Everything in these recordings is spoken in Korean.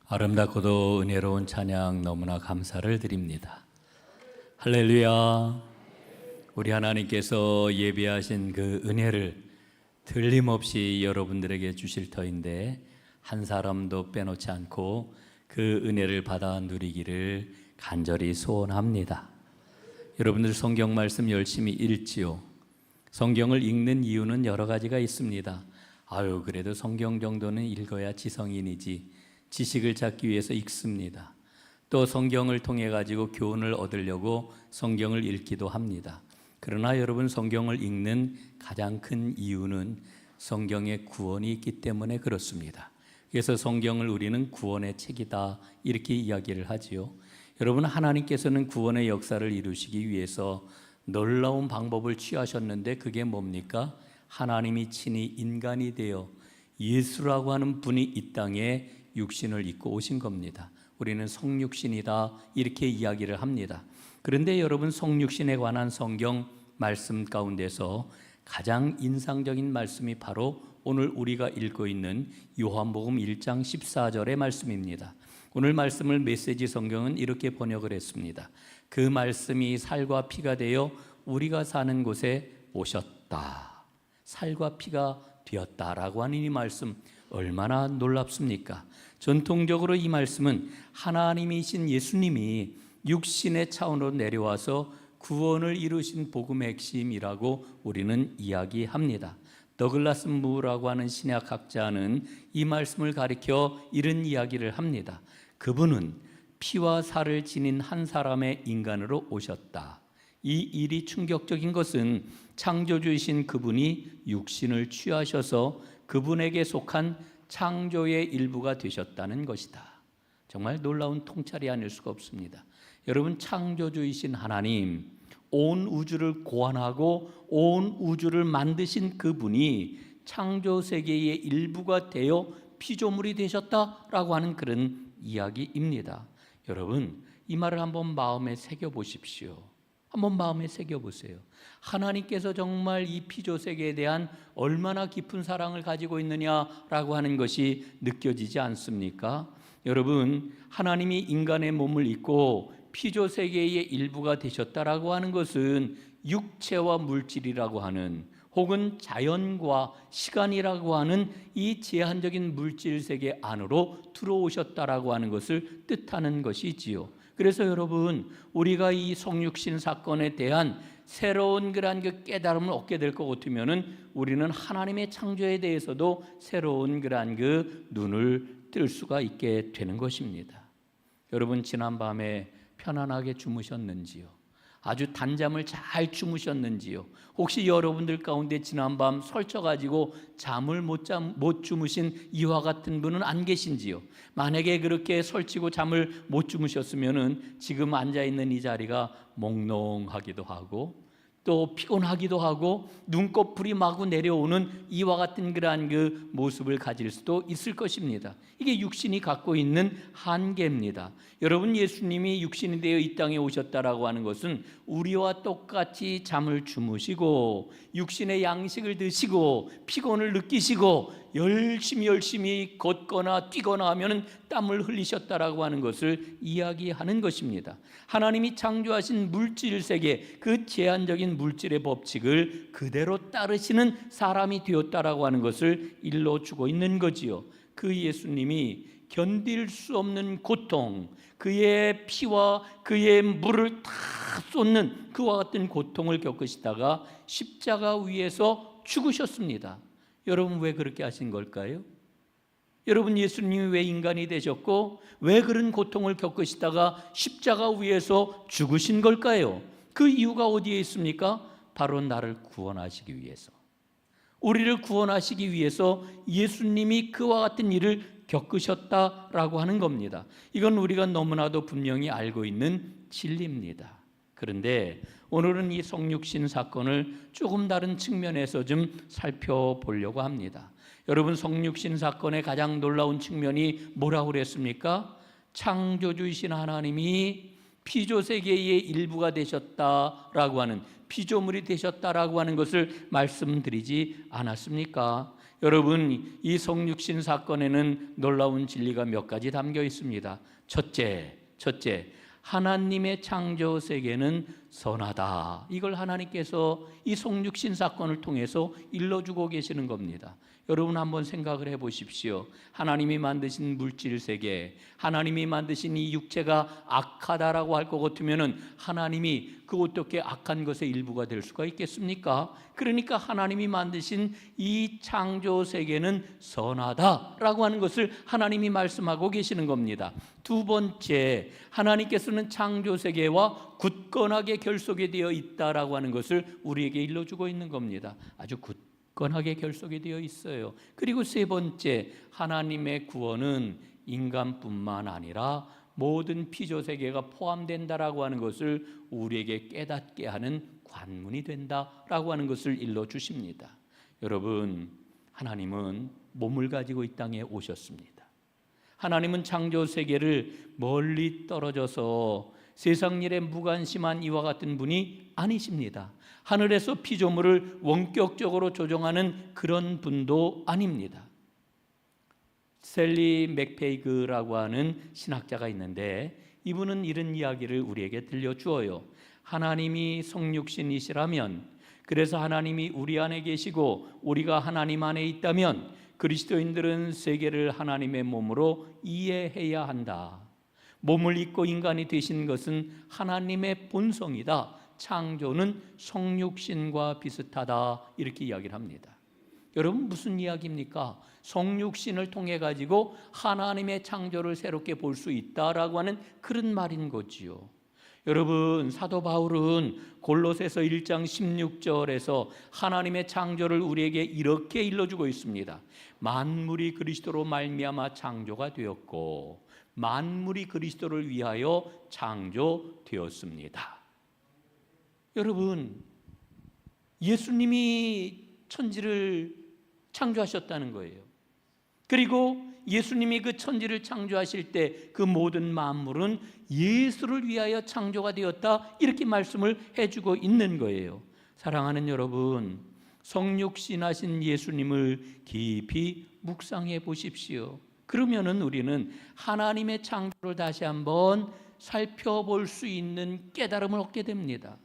아름답고도 은혜로운 찬양 너무나 감사를 드립니다. 할렐루야. 우리 하나님께서 예비하신 그 은혜를 틀림없이 여러분들에게 주실 터인데 한 사람도 빼놓지 않고 그 은혜를 받아 누리기를 간절히 소원합니다. 여러분들 성경 말씀 열심히 읽지요. 성경을 읽는 이유는 여러 가지가 있습니다. 그래도 성경 정도는 읽어야 지성인이지, 지식을 찾기 위해서 읽습니다. 또 성경을 통해 가지고 교훈을 얻으려고 성경을 읽기도 합니다. 그러나 여러분, 성경을 읽는 가장 큰 이유는 성경에 구원이 있기 때문에 그렇습니다. 그래서 성경을 우리는 구원의 책이다 이렇게 이야기를 하지요. 여러분, 하나님께서는 구원의 역사를 이루시기 위해서 놀라운 방법을 취하셨는데 그게 뭡니까? 하나님이 친히 인간이 되어 예수라고 하는 분이 이 땅에 육신을 입고 오신 겁니다. 우리는 성육신이다 이렇게 이야기를 합니다. 그런데 여러분, 성육신에 관한 성경 말씀 가운데서 가장 인상적인 말씀이 바로 오늘 우리가 읽고 있는 요한복음 1장 14절의 말씀입니다. 오늘 말씀을 메시지 성경은 이렇게 번역을 했습니다. 그 말씀이 살과 피가 되어 우리가 사는 곳에 오셨다. 살과 피가 되었다라고 하는 이 말씀 얼마나 놀랍습니까? 전통적으로 이 말씀은 하나님이신 예수님이 육신의 차원으로 내려와서 구원을 이루신 복음의 핵심이라고 우리는 이야기합니다. 더글라스 무라고 하는 신약학자는 이 말씀을 가리켜 이런 이야기를 합니다. 그분은 피와 살을 지닌 한 사람의 인간으로 오셨다. 이 일이 충격적인 것은 창조주이신 그분이 육신을 취하셔서 그분에게 속한 창조의 일부가 되셨다는 것이다. 정말 놀라운 통찰이 아닐 수가 없습니다. 여러분, 창조주이신 하나님, 온 우주를 고안하고 온 우주를 만드신 그분이 창조 세계의 일부가 되어 피조물이 되셨다라고 하는 그런 이야기입니다. 여러분, 이 말을 한번 마음에 새겨보십시오. 한번 마음에 새겨보세요. 하나님께서 정말 이 피조 세계에 대한 얼마나 깊은 사랑을 가지고 있느냐라고 하는 것이 느껴지지 않습니까? 여러분, 하나님이 인간의 몸을 입고 피조 세계의 일부가 되셨다라고 하는 것은 육체와 물질이라고 하는, 혹은 자연과 시간이라고 하는 이 제한적인 물질 세계 안으로 들어오셨다라고 하는 것을 뜻하는 것이지요. 그래서 여러분, 우리가 이 성육신 사건에 대한 새로운 그러한 그 깨달음을 얻게 될 것 같으면은 우리는 하나님의 창조에 대해서도 새로운 그러한 그 눈을 뜰 수가 있게 되는 것입니다. 여러분, 지난밤에 편안하게 주무셨는지요? 아주 단잠을 잘 주무셨는지요? 혹시 여러분들 가운데 지난밤 설쳐가지고 잠을 못 주무신 이와 같은 분은 안 계신지요? 만약에 그렇게 설치고 잠을 못 주무셨으면은 지금 앉아있는 이 자리가 몽롱하기도 하고 또 피곤하기도 하고 눈꺼풀이 마구 내려오는 이와 같은 그러한 그 모습을 가질 수도 있을 것입니다. 이게 육신이 갖고 있는 한계입니다. 여러분, 예수님이 육신이 되어 이 땅에 오셨다라고 하는 것은 우리와 똑같이 잠을 주무시고 육신의 양식을 드시고 피곤을 느끼시고 열심히 걷거나 뛰거나 하면 땀을 흘리셨다라고 하는 것을 이야기하는 것입니다. 하나님이 창조하신 물질 세계, 그 제한적인 물질의 법칙을 그대로 따르시는 사람이 되었다라고 하는 것을 일러주고 있는 거지요. 그 예수님이 견딜 수 없는 고통, 그의 피와 그의 물을 다 쏟는 그와 같은 고통을 겪으시다가 십자가 위에서 죽으셨습니다. 여러분, 왜 그렇게 하신 걸까요? 여러분, 예수님이 왜 인간이 되셨고 왜 그런 고통을 겪으시다가 십자가 위에서 죽으신 걸까요? 그 이유가 어디에 있습니까? 바로 나를 구원하시기 위해서, 우리를 구원하시기 위해서 예수님이 그와 같은 일을 겪으셨다라고 하는 겁니다. 이건 우리가 너무나도 분명히 알고 있는 진리입니다. 그런데 오늘은 이 성육신 사건을 조금 다른 측면에서 좀 살펴보려고 합니다. 여러분, 성육신 사건의 가장 놀라운 측면이 뭐라고 그랬습니까? 창조주이신 하나님이 피조세계의 일부가 되셨다라고 하는, 피조물이 되셨다라고 하는 것을 말씀드리지 않았습니까? 여러분, 이 성육신 사건에는 놀라운 진리가 몇 가지 담겨 있습니다. 첫째, 하나님의 창조 세계는 선하다. 이걸 하나님께서 이 성육신 사건을 통해서 일러주고 계시는 겁니다. 여러분 한번 생각을 해보십시오. 하나님이 만드신 물질 세계, 하나님이 만드신 이 육체가 악하다라고 할 것 같으면은 하나님이 그 어떻게 악한 것의 일부가 될 수가 있겠습니까? 그러니까 하나님이 만드신 이 창조 세계는 선하다라고 하는 것을 하나님이 말씀하고 계시는 겁니다. 두 번째, 하나님께서는 창조 세계와 굳건하게 결속이 되어 있다라고 하는 것을 우리에게 일러주고 있는 겁니다. 아주 굳건하게 결속이 되어 있어요. 그리고 세 번째, 하나님의 구원은 인간뿐만 아니라 모든 피조 세계가 포함된다라고 하는 것을 우리에게 깨닫게 하는 관문이 된다라고 하는 것을 일러 주십니다. 여러분, 하나님은 몸을 가지고 이 땅에 오셨습니다. 하나님은 창조 세계를 멀리 떨어져서 세상 일에 무관심한 이와 같은 분이 아니십니다. 하늘에서 피조물을 원격적으로 조종하는 그런 분도 아닙니다. 셀리 맥페이그라고 하는 신학자가 있는데 이분은 이런 이야기를 우리에게 들려주어요. 하나님이 성육신이시라면, 그래서 하나님이 우리 안에 계시고 우리가 하나님 안에 있다면 그리스도인들은 세계를 하나님의 몸으로 이해해야 한다. 몸을 입고 인간이 되신 것은 하나님의 본성이다. 창조는 성육신과 비슷하다. 이렇게 이야기를 합니다. 여러분, 무슨 이야기입니까? 성육신을 통해 가지고 하나님의 창조를 새롭게 볼 수 있다라고 하는 그런 말인 거지요. 여러분, 사도 바울은 골로새서 1장 16절에서 하나님의 창조를 우리에게 이렇게 일러주고 있습니다. 만물이 그리스도로 말미암아 창조가 되었고 만물이 그리스도를 위하여 창조되었습니다. 여러분, 예수님이 천지를 창조하셨다는 거예요. 그리고 예수님이 그 천지를 창조하실 때 그 모든 만물은 예수를 위하여 창조가 되었다, 이렇게 말씀을 해주고 있는 거예요. 사랑하는 여러분, 성육신하신 예수님을 깊이 묵상해 보십시오. 그러면은 우리는 하나님의 창조를 다시 한번 살펴볼 수 있는 깨달음을 얻게 됩니다.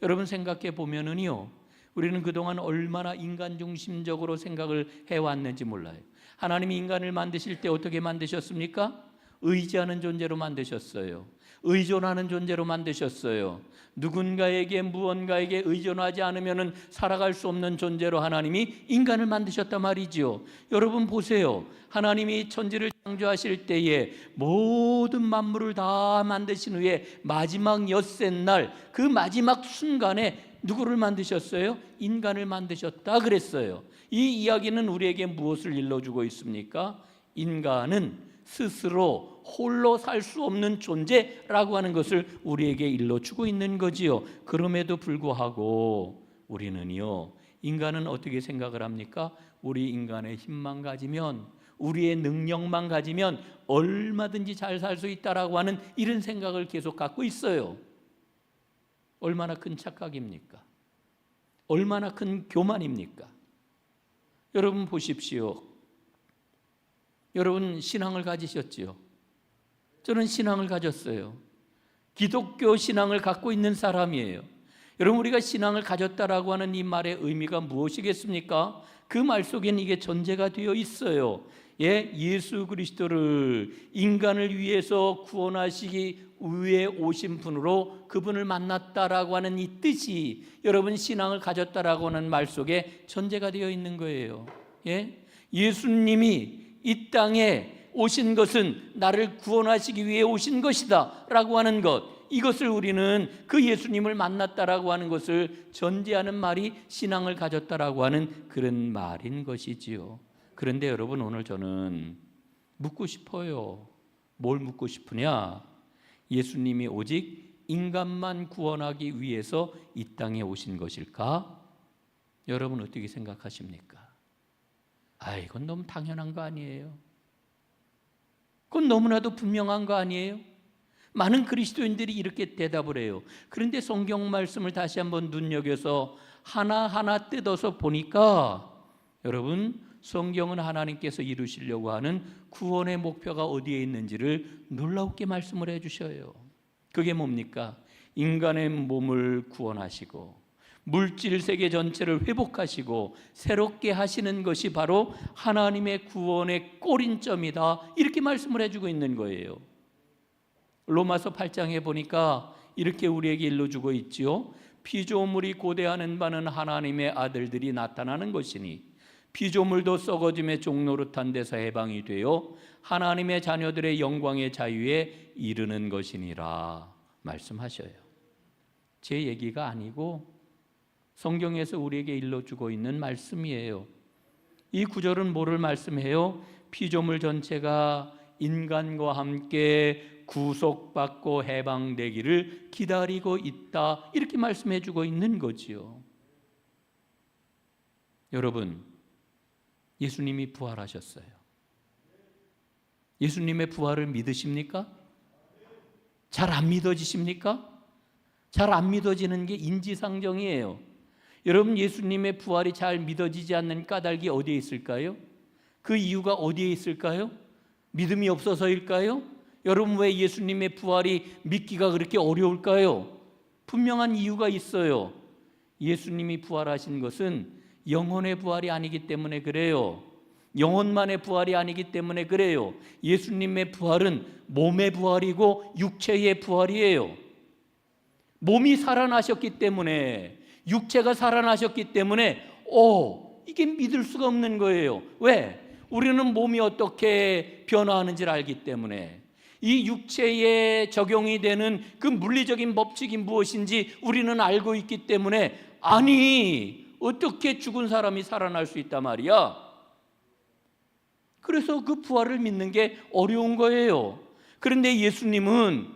여러분, 생각해 보면은요, 우리는 그동안 얼마나 인간 중심적으로 생각을 해왔는지 몰라요. 하나님이 인간을 만드실 때 어떻게 만드셨습니까? 의지하는 존재로 만드셨어요. 의존하는 존재로 만드셨어요. 누군가에게 무언가에게 의존하지 않으면 살아갈 수 없는 존재로 하나님이 인간을 만드셨단 말이지요. 여러분 보세요. 하나님이 천지를 창조하실 때에 모든 만물을 다 만드신 후에 마지막 엿새 날, 그 마지막 순간에 누구를 만드셨어요? 인간을 만드셨다 그랬어요. 이 이야기는 우리에게 무엇을 일러주고 있습니까? 인간은 스스로 홀로 살 수 없는 존재라고 하는 것을 우리에게 일러주고 있는 거지요. 그럼에도 불구하고 우리는요, 인간은 어떻게 생각을 합니까? 우리 인간의 힘만 가지면, 우리의 능력만 가지면 얼마든지 잘 살 수 있다라고 하는 이런 생각을 계속 갖고 있어요. 얼마나 큰 착각입니까? 얼마나 큰 교만입니까? 여러분 보십시오. 여러분 신앙을 가지셨지요? 저는 신앙을 가졌어요. 기독교 신앙을 갖고 있는 사람이에요. 여러분, 우리가 신앙을 가졌다라고 하는 이 말의 의미가 무엇이겠습니까? 그 말 속에는 이게 전제가 되어 있어요. 예수 그리스도를 인간을 위해서 구원하시기 위해 오신 분으로 그분을 만났다라고 하는 이 뜻이 여러분 신앙을 가졌다라고 하는 말 속에 전제가 되어 있는 거예요. 예수님이 이 땅에 오신 것은 나를 구원하시기 위해 오신 것이다 라고 하는 것, 이것을 우리는 그 예수님을 만났다라고 하는 것을 전제하는 말이 신앙을 가졌다라고 하는 그런 말인 것이지요. 그런데 여러분, 오늘 저는 묻고 싶어요. 뭘 묻고 싶으냐? 예수님이 오직 인간만 구원하기 위해서 이 땅에 오신 것일까? 여러분 어떻게 생각하십니까? 이건 너무 당연한 거 아니에요? 그건 너무나도 분명한 거 아니에요? 많은 그리스도인들이 이렇게 대답을 해요. 그런데 성경 말씀을 다시 한번 눈여겨서 하나하나 뜯어서 보니까 여러분, 성경은 하나님께서 이루시려고 하는 구원의 목표가 어디에 있는지를 놀랍게 말씀을 해주셔요. 그게 뭡니까? 인간의 몸을 구원하시고 물질 세계 전체를 회복하시고 새롭게 하시는 것이 바로 하나님의 구원의 꼬린점이다, 이렇게 말씀을 해주고 있는 거예요. 로마서 8장에 보니까 이렇게 우리에게 일러주고 있지요. 피조물이 고대하는 바는 하나님의 아들들이 나타나는 것이니 피조물도 썩어짐의 종노릇한 데서 해방이 되어 하나님의 자녀들의 영광의 자유에 이르는 것이니라 말씀하셔요. 제 얘기가 아니고 성경에서 우리에게 일러주고 있는 말씀이에요. 이 구절은 뭐를 말씀해요? 피조물 전체가 인간과 함께 구속받고 해방되기를 기다리고 있다, 이렇게 말씀해 주고 있는 거지요. 여러분, 예수님이 부활하셨어요. 예수님의 부활을 믿으십니까? 잘 안 믿어지십니까? 잘 안 믿어지는 게 인지상정이에요. 여러분, 예수님의 부활이 잘 믿어지지 않는 까닭이 어디에 있을까요? 그 이유가 어디에 있을까요? 믿음이 없어서일까요? 여러분, 왜 예수님의 부활이 믿기가 그렇게 어려울까요? 분명한 이유가 있어요. 예수님이 부활하신 것은 영혼의 부활이 아니기 때문에 그래요. 영혼만의 부활이 아니기 때문에 그래요. 예수님의 부활은 몸의 부활이고 육체의 부활이에요. 몸이 살아나셨기 때문에, 육체가 살아나셨기 때문에 이게 믿을 수가 없는 거예요. 왜? 우리는 몸이 어떻게 변화하는지를 알기 때문에, 이 육체에 적용이 되는 그 물리적인 법칙이 무엇인지 우리는 알고 있기 때문에, 아니 어떻게 죽은 사람이 살아날 수 있단 말이야. 그래서 그 부활을 믿는 게 어려운 거예요. 그런데 예수님은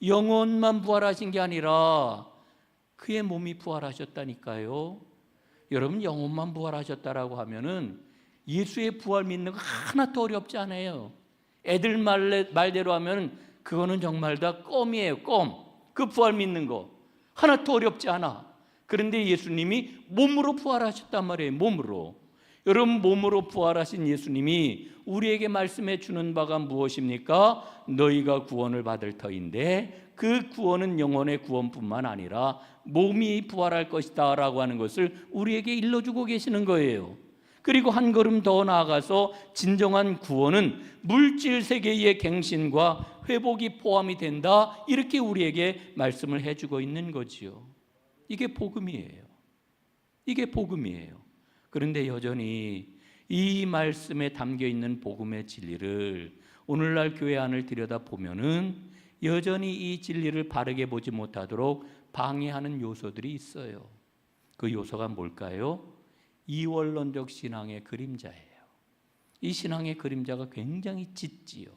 영혼만 부활하신 게 아니라 그의 몸이 부활하셨다니까요. 여러분, 영혼만 부활하셨다라고 하면은 예수의 부활 믿는 거 하나도 어렵지 않아요. 애들 말대로 하면 그거는 정말 다 껌이에요. 껌. 그 부활 믿는 거 하나도 어렵지 않아. 그런데 예수님이 몸으로 부활하셨단 말이에요. 몸으로. 여러분, 몸으로 부활하신 예수님이 우리에게 말씀해 주는 바가 무엇입니까? 너희가 구원을 받을 터인데 그 구원은 영혼의 구원뿐만 아니라 몸이 부활할 것이다 라고 하는 것을 우리에게 일러주고 계시는 거예요. 그리고 한 걸음 더 나아가서 진정한 구원은 물질 세계의 갱신과 회복이 포함이 된다, 이렇게 우리에게 말씀을 해주고 있는 거지요. 이게 복음이에요. 이게 복음이에요. 그런데 여전히 이 말씀에 담겨 있는 복음의 진리를 오늘날 교회 안을 들여다보면은 여전히 이 진리를 바르게 보지 못하도록 방해하는 요소들이 있어요. 그 요소가 뭘까요? 이원론적 신앙의 그림자예요. 이 신앙의 그림자가 굉장히 짙지요.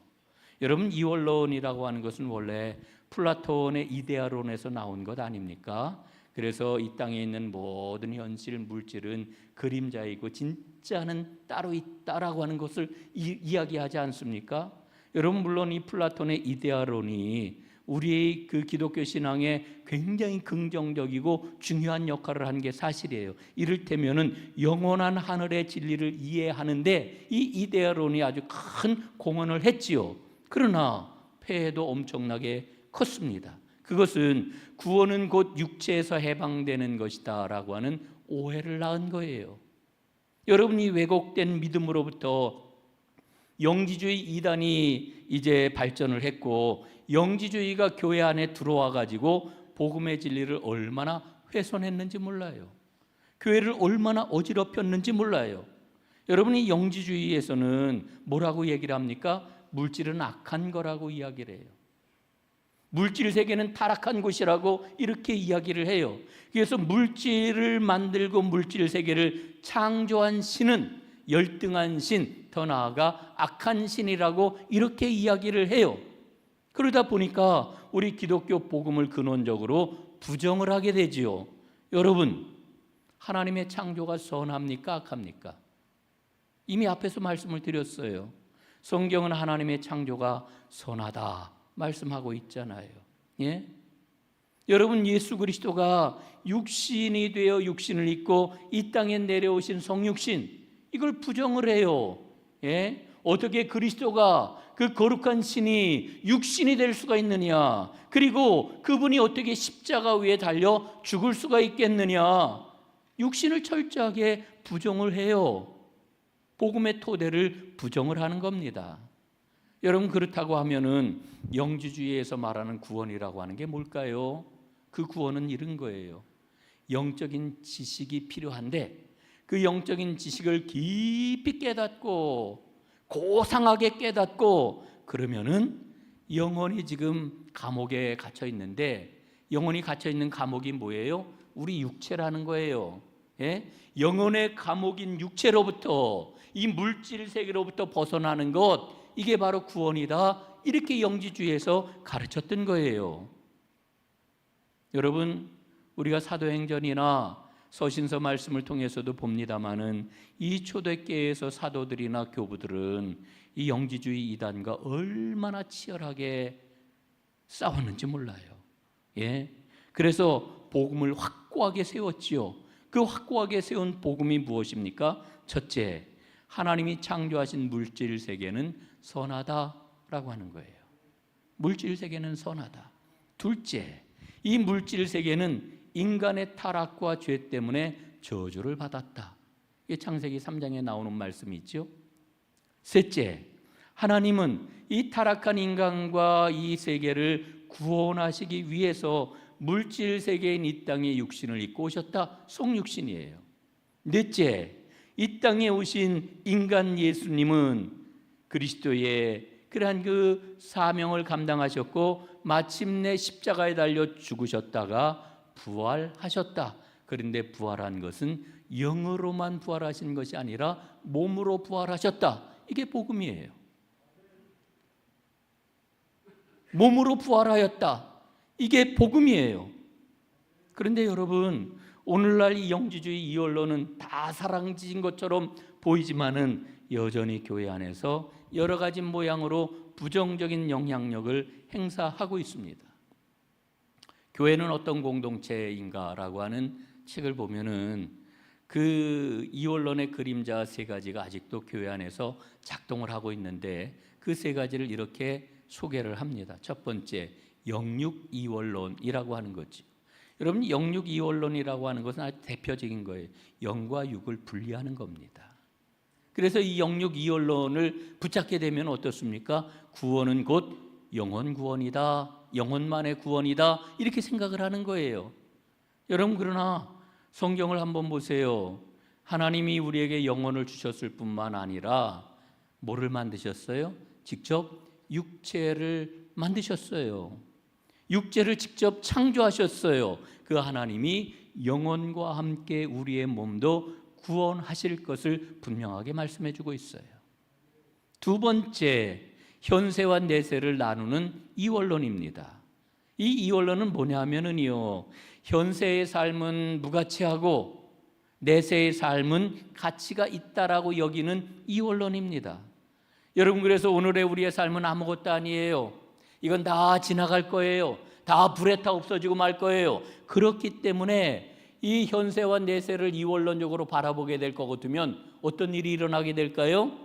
여러분, 이원론이라고 하는 것은 원래 플라톤의 이데아론에서 나온 것 아닙니까? 그래서 이 땅에 있는 모든 현실, 물질은 그림자이고 진짜는 따로 있다라고 하는 것을 이야기하지 않습니까? 여러분, 물론 이 플라톤의 이데아론이 우리의 그 기독교 신앙에 굉장히 긍정적이고 중요한 역할을 한 게 사실이에요. 이를테면은 영원한 하늘의 진리를 이해하는데 이 이데아론이 아주 큰 공헌을 했지요. 그러나 폐해도 엄청나게 컸습니다. 그것은 구원은 곧 육체에서 해방되는 것이다 라고 하는 오해를 낳은 거예요. 여러분이 왜곡된 믿음으로부터 영지주의 이단이 이제 발전을 했고, 영지주의가 교회 안에 들어와 가지고 복음의 진리를 얼마나 훼손했는지 몰라요. 교회를 얼마나 어지럽혔는지 몰라요. 여러분이 영지주의에서는 뭐라고 얘기를 합니까? 물질은 악한 거라고 이야기를 해요. 물질 세계는 타락한 곳이라고 이렇게 이야기를 해요. 그래서 물질을 만들고 물질 세계를 창조한 신은 열등한 신, 더 나아가 악한 신이라고 이렇게 이야기를 해요. 그러다 보니까 우리 기독교 복음을 근원적으로 부정을 하게 되지요. 여러분, 하나님의 창조가 선합니까? 악합니까? 이미 앞에서 말씀을 드렸어요. 성경은 하나님의 창조가 선하다, 말씀하고 있잖아요. 예? 여러분, 예수 그리스도가 육신이 되어 육신을 입고 이 땅에 내려오신 성육신, 이걸 부정을 해요. 예? 어떻게 그리스도가, 그 거룩한 신이 육신이 될 수가 있느냐? 그리고 그분이 어떻게 십자가 위에 달려 죽을 수가 있겠느냐? 육신을 철저하게 부정을 해요. 복음의 토대를 부정을 하는 겁니다. 여러분, 그렇다고 하면은 영지주의에서 말하는 구원이라고 하는 게 뭘까요? 그 구원은 이런 거예요. 영적인 지식이 필요한데 그 영적인 지식을 깊이 깨닫고 고상하게 깨닫고, 그러면은 영혼이 지금 감옥에 갇혀 있는데, 영혼이 갇혀 있는 감옥이 뭐예요? 우리 육체라는 거예요. 예? 영혼의 감옥인 육체로부터, 이 물질 세계로부터 벗어나는 것, 이게 바로 구원이다. 이렇게 영지주의에서 가르쳤던 거예요. 여러분, 우리가 사도행전이나 서신서 말씀을 통해서도 봅니다마는 이 초대교회에서 사도들이나 교부들은 이 영지주의 이단과 얼마나 치열하게 싸웠는지 몰라요. 예? 그래서 복음을 확고하게 세웠지요. 그 확고하게 세운 복음이 무엇입니까? 첫째, 하나님이 창조하신 물질 세계는 선하다라고 하는 거예요. 물질 세계는 선하다. 둘째, 이 물질 세계는 인간의 타락과 죄 때문에 저주를 받았다. 이게 창세기 3장에 나오는 말씀이 있죠. 셋째, 하나님은 이 타락한 인간과 이 세계를 구원하시기 위해서 물질 세계인 이 땅에 육신을 입고 오셨다. 성육신이에요. 넷째, 이 땅에 오신 인간 예수님은 그리스도의 그러한 그 사명을 감당하셨고 마침내 십자가에 달려 죽으셨다가 부활하셨다. 그런데 부활한 것은 영으로만 부활하신 것이 아니라 몸으로 부활하셨다. 이게 복음이에요. 몸으로 부활하였다. 이게 복음이에요. 그런데 여러분, 오늘날 이 영지주의 이 언론은 다 사랑진 것처럼 보이지만은 여전히 교회 안에서 여러 가지 모양으로 부정적인 영향력을 행사하고 있습니다. 교회는 어떤 공동체인가라고 하는 책을 보면은 그 이원론의 그림자 세 가지가 아직도 교회 안에서 작동을 하고 있는데, 그 세 가지를 이렇게 소개를 합니다. 첫 번째, 영육 이원론이라고 하는 거죠. 여러분, 영육 이원론이라고 하는 것은 아주 대표적인 거예요. 영과 육을 분리하는 겁니다. 그래서 이 영육 이원론을 붙잡게 되면 어떻습니까? 구원은 곧 영혼 구원이다. 영혼만의 구원이다. 이렇게 생각을 하는 거예요. 여러분, 그러나 성경을 한번 보세요. 하나님이 우리에게 영혼을 주셨을 뿐만 아니라 뭐를 만드셨어요? 직접 육체를 만드셨어요. 육체를 직접 창조하셨어요. 그 하나님이 영혼과 함께 우리의 몸도 구원하실 것을 분명하게 말씀해 주고 있어요. 두 번째, 현세와 내세를 나누는 이원론입니다. 이 이원론은 뭐냐면은요, 현세의 삶은 무가치하고 내세의 삶은 가치가 있다라고 여기는 이원론입니다. 여러분, 그래서 오늘의 우리의 삶은 아무것도 아니에요. 이건 다 지나갈 거예요. 다 불에 타 없어지고 말 거예요. 그렇기 때문에 이 현세와 내세를 이원론적으로 바라보게 될 것 같으면 어떤 일이 일어나게 될까요?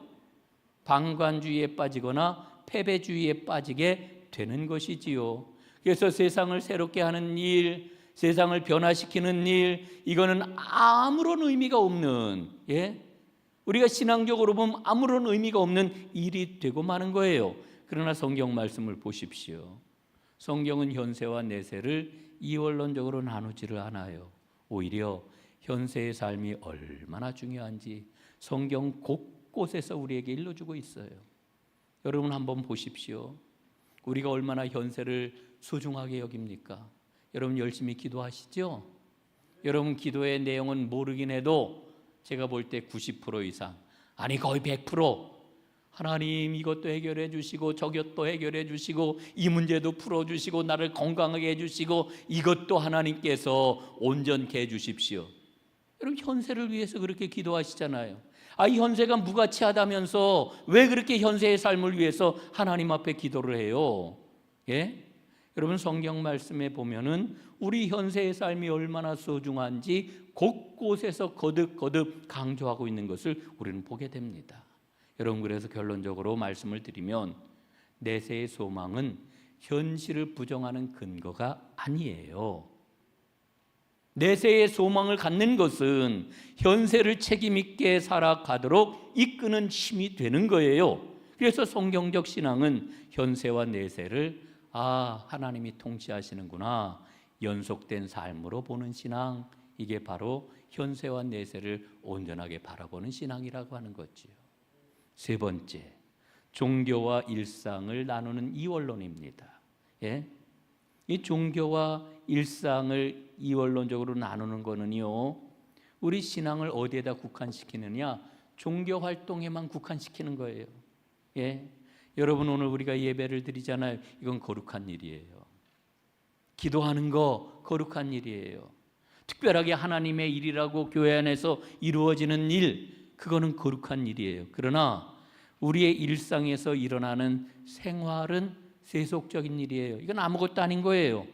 방관주의에 빠지거나 패배주의에 빠지게 되는 것이지요. 그래서 세상을 새롭게 하는 일, 세상을 변화시키는 일, 이거는 아무런 의미가 없는, 우리가 신앙적으로 보면 아무런 의미가 없는 일이 되고 마는 거예요. 그러나 성경 말씀을 보십시오. 성경은 현세와 내세를 이원론적으로 나누지를 않아요. 오히려 현세의 삶이 얼마나 중요한지 성경 곳곳에서 우리에게 일러주고 있어요. 여러분, 한번 보십시오. 우리가 얼마나 현세를 소중하게 여깁니까? 여러분, 열심히 기도하시죠? 여러분, 기도의 내용은 모르긴 해도 제가 볼 때 90% 이상, 아니 거의 100%, 하나님 이것도 해결해 주시고 저것도 해결해 주시고 이 문제도 풀어주시고 나를 건강하게 해주시고 이것도 하나님께서 온전케 해주십시오. 여러분, 현세를 위해서 그렇게 기도하시잖아요. 이 현세가 무가치하다면서 왜 그렇게 현세의 삶을 위해서 하나님 앞에 기도를 해요? 예? 여러분 성경 말씀에 보면은 우리 현세의 삶이 얼마나 소중한지 곳곳에서 거듭거듭 강조하고 있는 것을 우리는 보게 됩니다. 여러분, 그래서 결론적으로 말씀을 드리면 내세의 소망은 현실을 부정하는 근거가 아니에요. 내세의 소망을 갖는 것은 현세를 책임 있게 살아가도록 이끄는 힘이 되는 거예요. 그래서 성경적 신앙은 현세와 내세를 하나님이 통치하시는구나, 연속된 삶으로 보는 신앙, 이게 바로 현세와 내세를 온전하게 바라보는 신앙이라고 하는 거지요. 세 번째, 종교와 일상을 나누는 이원론입니다. 예? 이 종교와 일상을 이원론적으로 나누는 거는요, 우리 신앙을 어디에다 국한시키느냐? 종교 활동에만 국한시키는 거예요. 예? 여러분, 오늘 우리가 예배를 드리잖아요. 이건 거룩한 일이에요. 기도하는 거 거룩한 일이에요. 특별하게 하나님의 일이라고 교회 안에서 이루어지는 일, 그거는 거룩한 일이에요. 그러나 우리의 일상에서 일어나는 생활은 세속적인 일이에요. 이건 아무것도 아닌 거예요.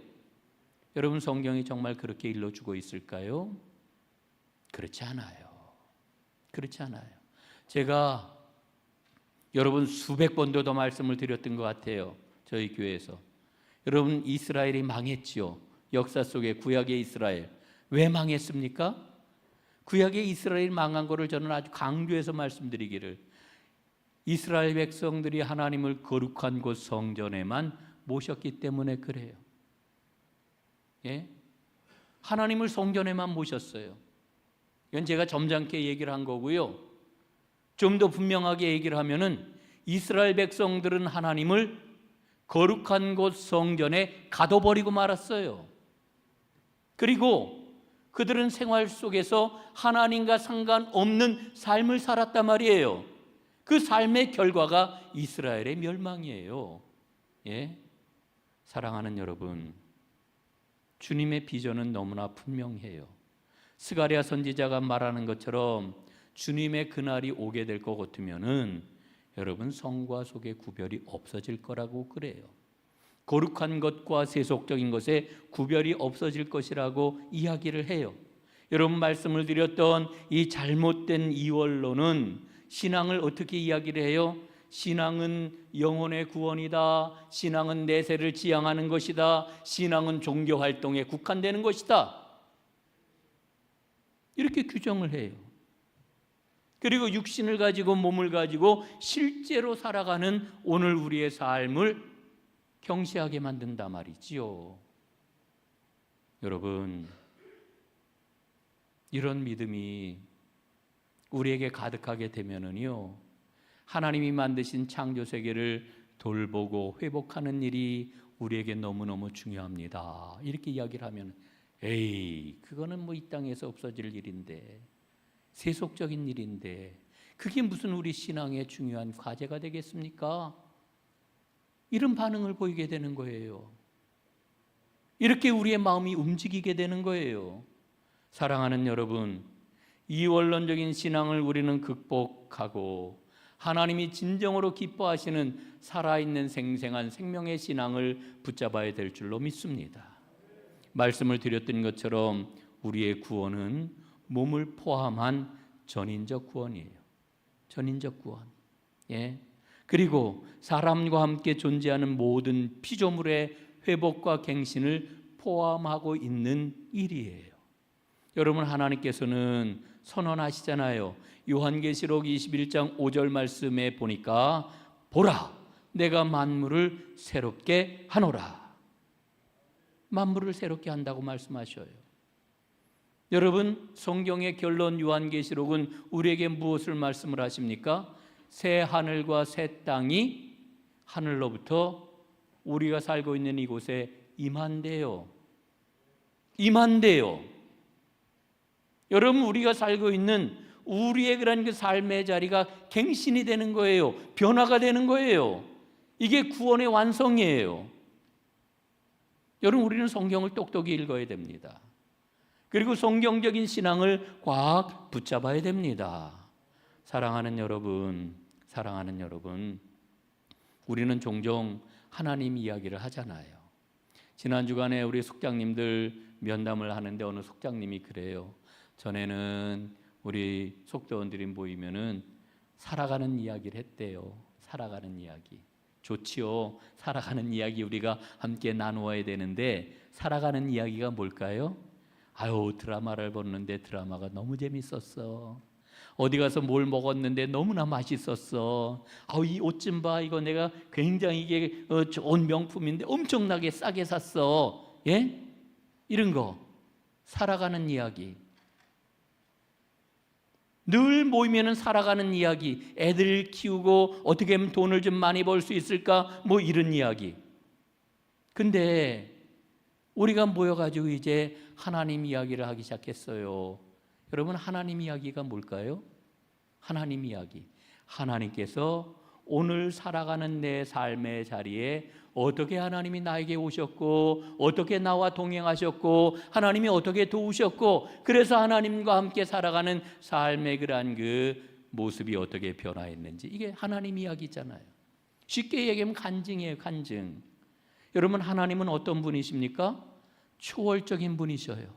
여러분, 성경이 정말 그렇게 일러주고 있을까요? 그렇지 않아요. 그렇지 않아요. 제가 여러분 수백 번도 더 말씀을 드렸던 것 같아요. 저희 교회에서. 여러분, 이스라엘이 망했지요. 역사 속에 구약의 이스라엘. 왜 망했습니까? 구약의 이스라엘이 망한 것을 저는 아주 강조해서 말씀드리기를, 이스라엘 백성들이 하나님을 거룩한 곳 성전에만 모셨기 때문에 그래요. 예? 하나님을 성전에만 모셨어요. 이건 제가 점잖게 얘기를 한 거고요. 좀 더 분명하게 얘기를 하면은 이스라엘 백성들은 하나님을 거룩한 곳 성전에 가둬버리고 말았어요. 그리고 그들은 생활 속에서 하나님과 상관없는 삶을 살았단 말이에요. 그 삶의 결과가 이스라엘의 멸망이에요. 예? 사랑하는 여러분, 주님의 비전은 너무나 분명해요. 스가랴 선지자가 말하는 것처럼 주님의 그날이 오게 될 것 같으면은 여러분, 성과 속의 구별이 없어질 거라고 그래요. 거룩한 것과 세속적인 것의 구별이 없어질 것이라고 이야기를 해요. 여러분, 말씀을 드렸던 이 잘못된 이원론은 신앙을 어떻게 이야기를 해요? 신앙은 영혼의 구원이다. 신앙은 내세를 지향하는 것이다. 신앙은 종교 활동에 국한되는 것이다. 이렇게 규정을 해요. 그리고 육신을 가지고 몸을 가지고 실제로 살아가는 오늘 우리의 삶을 경시하게 만든단 말이지요. 여러분, 이런 믿음이 우리에게 가득하게 되면은요, 하나님이 만드신 창조 세계를 돌보고 회복하는 일이 우리에게 너무너무 중요합니다. 이렇게 이야기를 하면, 그거는 뭐 이 땅에서 없어질 일인데, 세속적인 일인데, 그게 무슨 우리 신앙의 중요한 과제가 되겠습니까? 이런 반응을 보이게 되는 거예요. 이렇게 우리의 마음이 움직이게 되는 거예요. 사랑하는 여러분, 이원론적인 신앙을 우리는 극복하고 하나님이 진정으로 기뻐하시는 살아있는 생생한 생명의 신앙을 붙잡아야 될 줄로 믿습니다. 말씀을 드렸던 것처럼 우리의 구원은 몸을 포함한 전인적 구원이에요. 전인적 구원. 예. 그리고 사람과 함께 존재하는 모든 피조물의 회복과 갱신을 포함하고 있는 일이에요. 여러분, 하나님께서는 선언하시잖아요. 요한계시록 21장 5절 말씀에 보니까, 보라, 내가 만물을 새롭게 하노라. 만물을 새롭게 한다고 말씀하셔요. 여러분, 성경의 결론 요한계시록은 우리에게 무엇을 말씀을 하십니까? 새 하늘과 새 땅이 하늘로부터 우리가 살고 있는 이곳에 임한대요. 임한대요. 여러분, 우리가 살고 있는 우리의 그런 그 삶의 자리가 갱신이 되는 거예요. 변화가 되는 거예요. 이게 구원의 완성이에요. 여러분, 우리는 성경을 똑똑히 읽어야 됩니다. 그리고 성경적인 신앙을 꽉 붙잡아야 됩니다. 사랑하는 여러분, 우리는 종종 하나님 이야기를 하잖아요. 지난 주간에 우리 속장님들 면담을 하는데 어느 속장님이 그래요. 전에는 우리 속도원들이 모이면은 살아가는 이야기를 했대요. 살아가는 이야기. 좋지요. 살아가는 이야기 우리가 함께 나누어야 되는데 살아가는 이야기가 뭘까요? 아유, 드라마를 봤는데 드라마가 너무 재밌었어. 어디 가서 뭘 먹었는데 너무나 맛있었어. 아우, 이 옷 좀 봐. 이거 내가 굉장히 이게 좋은 명품인데 엄청나게 싸게 샀어. 예? 이런 거. 살아가는 이야기. 늘 모이면은 살아가는 이야기. 애들 키우고 어떻게 하면 돈을 좀 많이 벌 수 있을까? 뭐 이런 이야기. 근데 우리가 모여가지고 이제 하나님 이야기를 하기 시작했어요. 여러분, 하나님 이야기가 뭘까요? 하나님 이야기. 하나님께서 오늘 살아가는 내 삶의 자리에 어떻게 하나님이 나에게 오셨고, 어떻게 나와 동행하셨고, 하나님이 어떻게 도우셨고, 그래서 하나님과 함께 살아가는 삶의 그러한 그 모습이 어떻게 변화했는지, 이게 하나님 이야기잖아요. 쉽게 얘기하면 간증이에요. 간증. 여러분, 하나님은 어떤 분이십니까? 초월적인 분이셔요.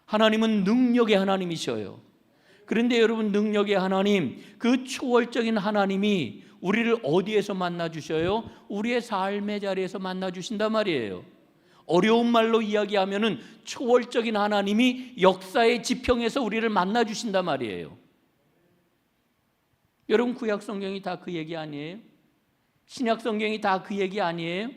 하나님은 능력의 하나님이셔요. 그런데 여러분, 능력의 하나님, 그 초월적인 하나님이 우리를 어디에서 만나 주셔요? 우리의 삶의 자리에서 만나 주신단 말이에요. 어려운 말로 이야기하면은 초월적인 하나님이 역사의 지평에서 우리를 만나 주신단 말이에요. 여러분, 구약 성경이 다 그 얘기 아니에요? 신약 성경이 다 그 얘기 아니에요?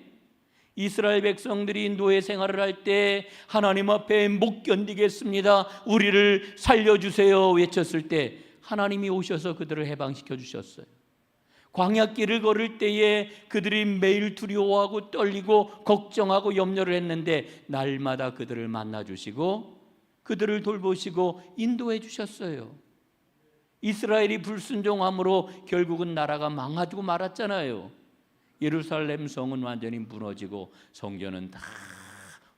이스라엘 백성들이 노예 생활을 할 때 하나님 앞에 못 견디겠습니다, 우리를 살려주세요 외쳤을 때 하나님이 오셔서 그들을 해방시켜 주셨어요. 광야길을 걸을 때에 그들이 매일 두려워하고 떨리고 걱정하고 염려를 했는데 날마다 그들을 만나주시고 그들을 돌보시고 인도해 주셨어요. 이스라엘이 불순종함으로 결국은 나라가 망하고 말았잖아요. 예루살렘 성은 완전히 무너지고 성전은 다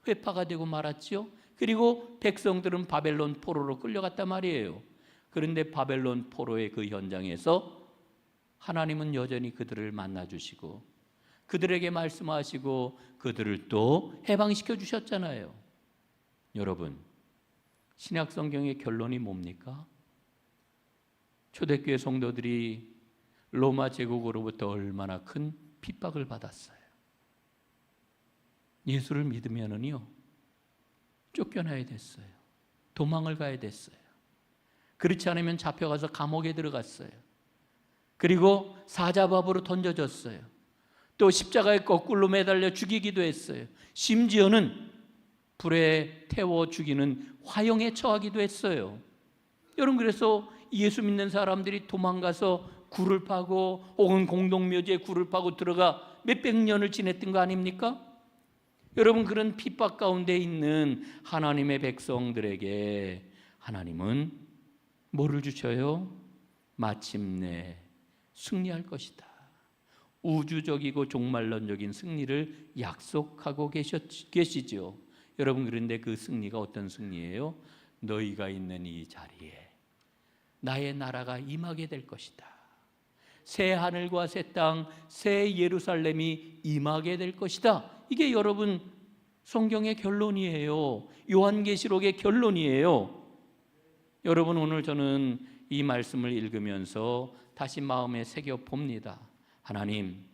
회파가 되고 말았죠. 그리고 백성들은 바벨론 포로로 끌려갔단 말이에요. 그런데 바벨론 포로의 그 현장에서 하나님은 여전히 그들을 만나주시고 그들에게 말씀하시고 그들을 또 해방시켜 주셨잖아요. 여러분, 신약 성경의 결론이 뭡니까? 초대교회 성도들이 로마 제국으로부터 얼마나 큰 핍박을 받았어요. 예수를 믿으면은요, 쫓겨나야 됐어요. 도망을 가야 됐어요. 그렇지 않으면 잡혀가서 감옥에 들어갔어요. 그리고 사자밥으로 던져졌어요. 또 십자가에 거꾸로 매달려 죽이기도 했어요. 심지어는 불에 태워 죽이는 화형에 처하기도 했어요. 여러분, 그래서 예수 믿는 사람들이 도망가서 굴을 파고 혹은 공동묘지에 굴을 파고 들어가 몇백 년을 지냈던 거 아닙니까? 여러분, 그런 핍박 가운데 있는 하나님의 백성들에게 하나님은 뭐를 주셔요? 마침내 승리할 것이다. 우주적이고 종말론적인 승리를 약속하고 계시죠. 여러분, 그런데 그 승리가 어떤 승리예요? 너희가 있는 이 자리에 나의 나라가 임하게 될 것이다. 새 하늘과 새 땅, 새 예루살렘이 임하게 될 것이다. 이게 여러분 성경의 결론이에요. 요한계시록의 결론이에요. 여러분, 오늘 저는 이 말씀을 읽으면서 다시 마음에 새겨 봅니다. 하나님,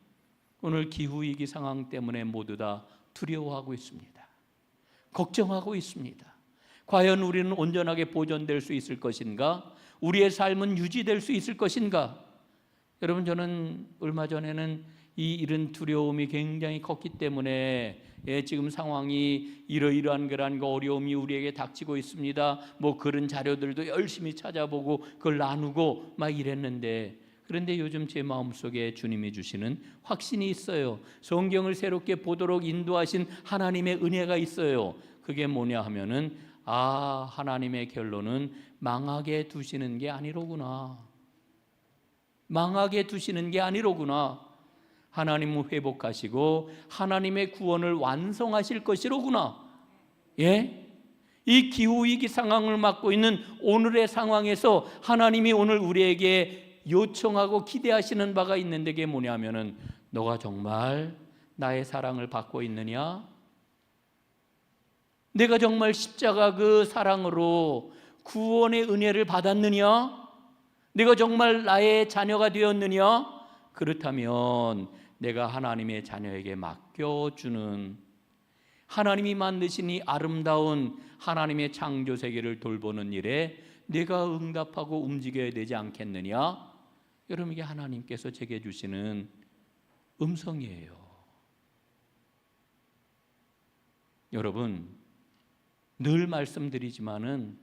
오늘 기후위기 상황 때문에 모두 다 두려워하고 있습니다. 걱정하고 있습니다. 과연 우리는 온전하게 보존될 수 있을 것인가? 우리의 삶은 유지될 수 있을 것인가? 여러분, 저는 얼마 전에는 이런 두려움이 굉장히 컸기 때문에 지금 상황이 이러이러한 그런 어려움이 우리에게 닥치고 있습니다, 뭐 그런 자료들도 열심히 찾아보고 그걸 나누고 막 이랬는데, 그런데 요즘 제 마음속에 주님이 주시는 확신이 있어요. 성경을 새롭게 보도록 인도하신 하나님의 은혜가 있어요. 그게 뭐냐 하면은, 하나님의 결론은 망하게 두시는 게 아니로구나. 망하게 두시는 게 아니로구나. 하나님은 회복하시고 하나님의 구원을 완성하실 것이로구나. 예? 이 기후위기 상황을 맞고 있는 오늘의 상황에서 하나님이 오늘 우리에게 요청하고 기대하시는 바가 있는데 그게 뭐냐면은 너가 정말 나의 사랑을 받고 있느냐? 내가 정말 십자가 그 사랑으로 구원의 은혜를 받았느냐? 내가 정말 나의 자녀가 되었느냐? 그렇다면 내가 하나님의 자녀에게 맡겨주는, 하나님이 만드신 이 아름다운 하나님의 창조 세계를 돌보는 일에 내가 응답하고 움직여야 되지 않겠느냐? 여러분, 이게 하나님께서 제게 주시는 음성이에요. 여러분, 늘 말씀드리지만은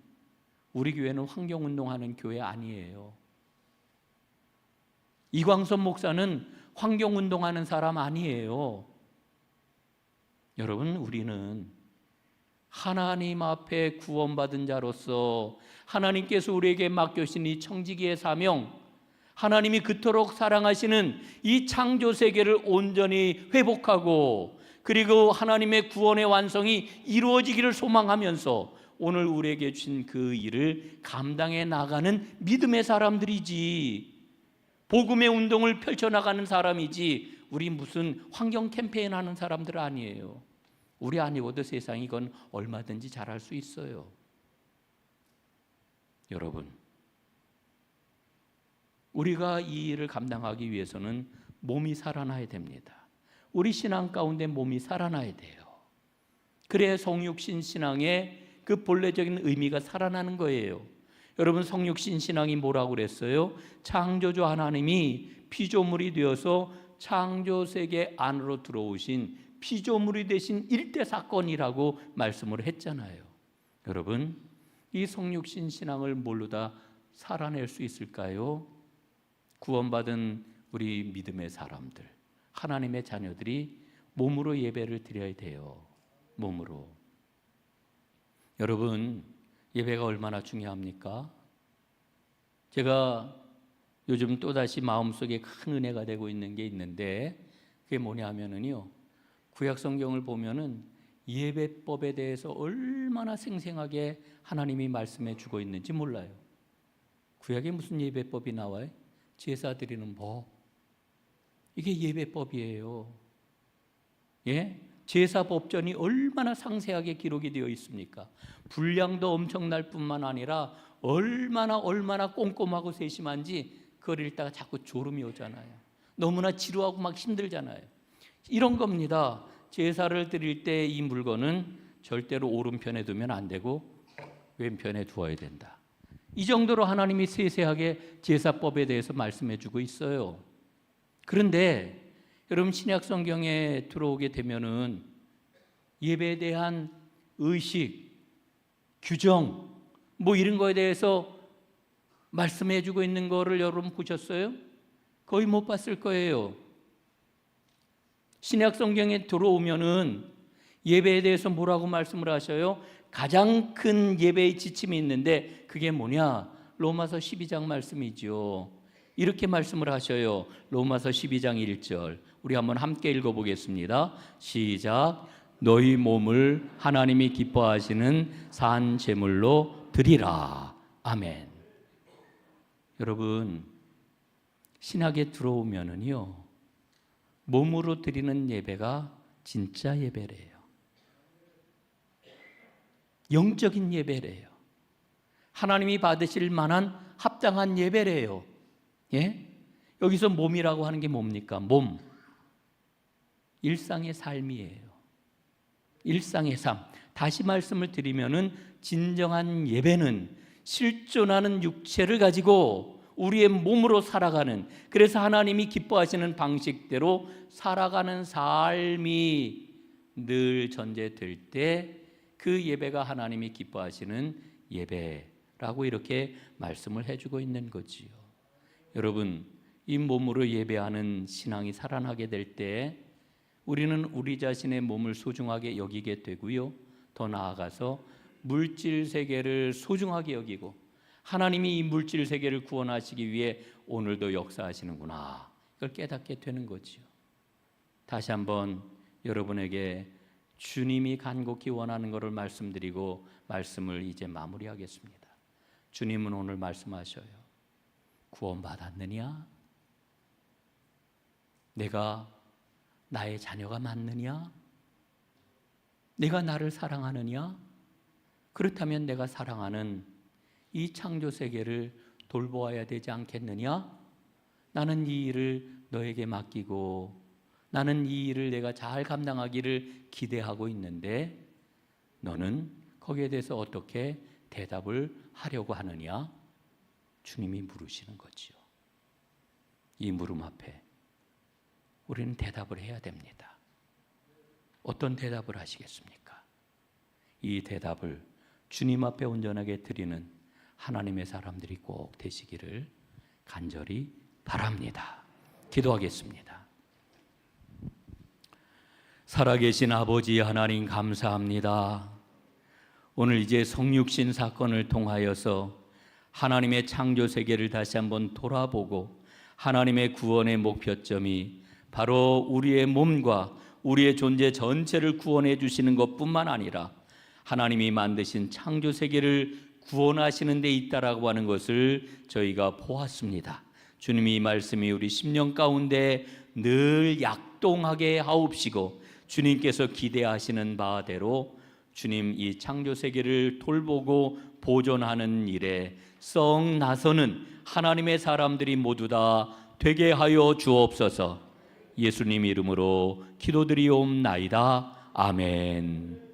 우리 교회는 환경운동하는 교회 아니에요. 이광선 목사는 환경운동하는 사람 아니에요. 여러분, 우리는 하나님 앞에 구원받은 자로서 하나님께서 우리에게 맡겨주신 이 청지기의 사명, 하나님이 그토록 사랑하시는 이 창조 세계를 온전히 회복하고 그리고 하나님의 구원의 완성이 이루어지기를 소망하면서 오늘 우리에게 주신 그 일을 감당해 나가는 믿음의 사람들이지, 복음의 운동을 펼쳐나가는 사람이지, 우리 무슨 환경 캠페인 하는 사람들 아니에요. 우리 아니고도 세상이 이건 얼마든지 잘할 수 있어요. 여러분, 우리가 이 일을 감당하기 위해서는 몸이 살아나야 됩니다. 우리 신앙 가운데 몸이 살아나야 돼요. 그래야 성육신 신앙의 그 본래적인 의미가 살아나는 거예요. 여러분, 성육신 신앙이 뭐라고 그랬어요? 창조주 하나님이 피조물이 되어서 창조 세계 안으로 들어오신 피조물이 되신 일대 사건이라고 말씀을 했잖아요. 여러분, 이 성육신 신앙을 뭘로 다 살아낼 수 있을까요? 구원받은 우리 믿음의 사람들, 하나님의 자녀들이 몸으로 예배를 드려야 돼요. 몸으로. 여러분, 예배가 얼마나 중요합니까? 제가 요즘 또다시 마음속에 큰 은혜가 되고 있는 게 있는데, 그게 뭐냐면은요, 구약 성경을 보면은 예배법에 대해서 얼마나 생생하게 하나님이 말씀해 주고 있는지 몰라요. 구약에 무슨 예배법이 나와요? 제사 드리는 법. 이게 예배법이에요. 예? 제사 법전이 얼마나 상세하게 기록이 되어 있습니까? 분량도 엄청날 뿐만 아니라 얼마나 꼼꼼하고 세심한지 그걸 읽다가 자꾸 졸음이 오잖아요. 너무나 지루하고 막 힘들잖아요. 이런 겁니다. 제사를 드릴 때 이 물건은 절대로 오른편에 두면 안 되고 왼편에 두어야 된다. 이 정도로 하나님이 세세하게 제사법에 대해서 말씀해 주고 있어요. 그런데 여러분, 신약 성경에 들어오게 되면은 예배에 대한 의식, 규정 뭐 이런 거에 대해서 말씀해 주고 있는 거를 여러분 보셨어요? 거의 못 봤을 거예요. 신약 성경에 들어오면은 예배에 대해서 뭐라고 말씀을 하셔요? 가장 큰 예배의 지침이 있는데 그게 뭐냐? 로마서 12장 말씀이죠. 이렇게 말씀을 하셔요. 로마서 12장 1절. 우리 한번 함께 읽어보겠습니다. 시작. 너희 몸을 하나님이 기뻐하시는 산 제물로 드리라. 아멘. 여러분, 신학에 들어오면은요, 몸으로 드리는 예배가 진짜 예배래요. 영적인 예배래요. 하나님이 받으실 만한 합당한 예배래요. 예? 여기서 몸이라고 하는 게 뭡니까? 몸. 일상의 삶이에요. 일상의 삶. 다시 말씀을 드리면은 진정한 예배는 실존하는 육체를 가지고 우리의 몸으로 살아가는, 그래서 하나님이 기뻐하시는 방식대로 살아가는 삶이 늘 전제될 때 그 예배가 하나님이 기뻐하시는 예배라고 이렇게 말씀을 해주고 있는 거지요. 여러분, 이 몸으로 예배하는 신앙이 살아나게 될 때 우리는 우리 자신의 몸을 소중하게 여기게 되고요, 더 나아가서 물질 세계를 소중하게 여기고 하나님이 이 물질 세계를 구원하시기 위해 오늘도 역사하시는구나, 그걸 깨닫게 되는 거지요. 다시 한번 여러분에게 주님이 간곡히 원하는 것을 말씀드리고 말씀을 이제 마무리하겠습니다. 주님은 오늘 말씀하셔요. 구원받았느냐? 내가 나의 자녀가 맞느냐? 내가 나를 사랑하느냐? 그렇다면 내가 사랑하는 이 창조 세계를 돌보아야 되지 않겠느냐? 나는 이 일을 너에게 맡기고 나는 이 일을 내가 잘 감당하기를 기대하고 있는데 너는 거기에 대해서 어떻게 대답을 하려고 하느냐? 주님이 물으시는 거지요. 이 물음 앞에 우리는 대답을 해야 됩니다. 어떤 대답을 하시겠습니까? 이 대답을 주님 앞에 온전하게 드리는 하나님의 사람들이 꼭 되시기를 간절히 바랍니다. 기도하겠습니다. 살아계신 아버지 하나님 감사합니다. 오늘 이제 성육신 사건을 통하여서 하나님의 창조 세계를 다시 한번 돌아보고 하나님의 구원의 목표점이 바로 우리의 몸과 우리의 존재 전체를 구원해 주시는 것뿐만 아니라 하나님이 만드신 창조 세계를 구원하시는 데 있다라고 하는 것을 저희가 보았습니다. 주님이 이 말씀이 우리 심령 가운데 늘 약동하게 하옵시고 주님께서 기대하시는 바대로 주님 이 창조 세계를 돌보고 보존하는 일에 썩 나서는 하나님의 사람들이 모두 다 되게 하여 주옵소서. 예수님 이름으로 기도드리옵나이다. 아멘.